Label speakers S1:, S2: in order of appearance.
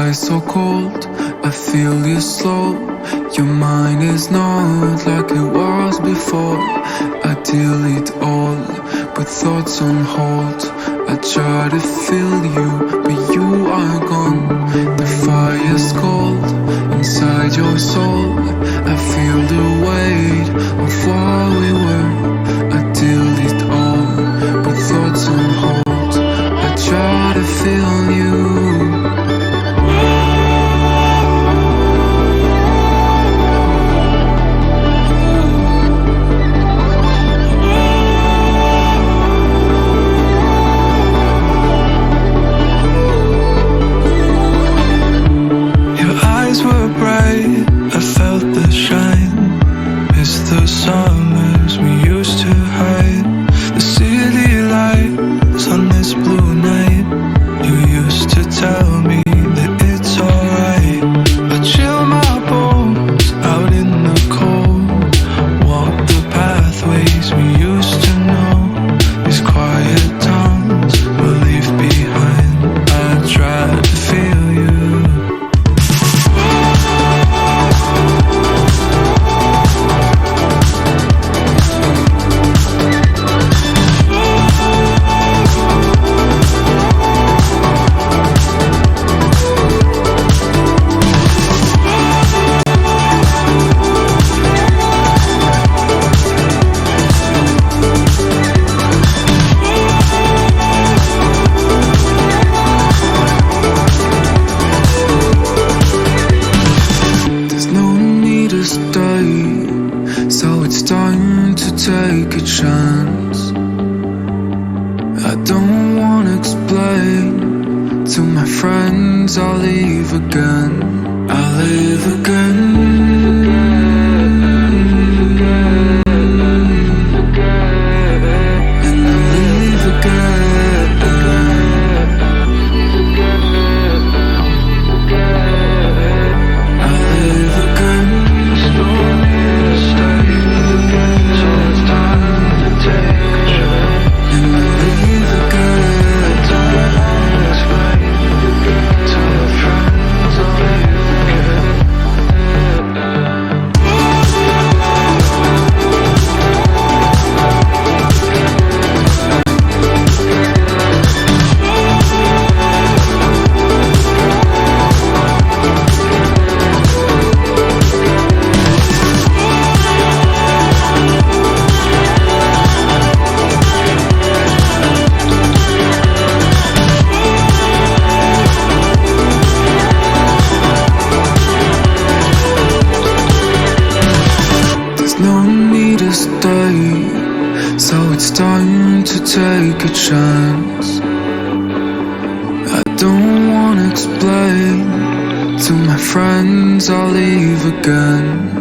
S1: eyes so cold, I feel you slow. Your mind is not like it was before. I delete all, put thoughts on hold. I try to feel you, but you are gone. The fire's cold inside your soul. I feel the weight of what we were. I delete all, put thoughts on hold. I try to feel you.
S2: Summers we used to hide, the city lights on this blue night. You used to tell me that it's alright. I chill my bones out in the cold, walk the pathways we used to know. These quiet towns we'll leave behind. I try to feel you. Take a chance. I don't wanna explain to my friends. I'll leave again. I'll live again. And I'll leave again. I'll live again. So it's time to take a chance. I don't wanna explain to my friends. I'll leave again.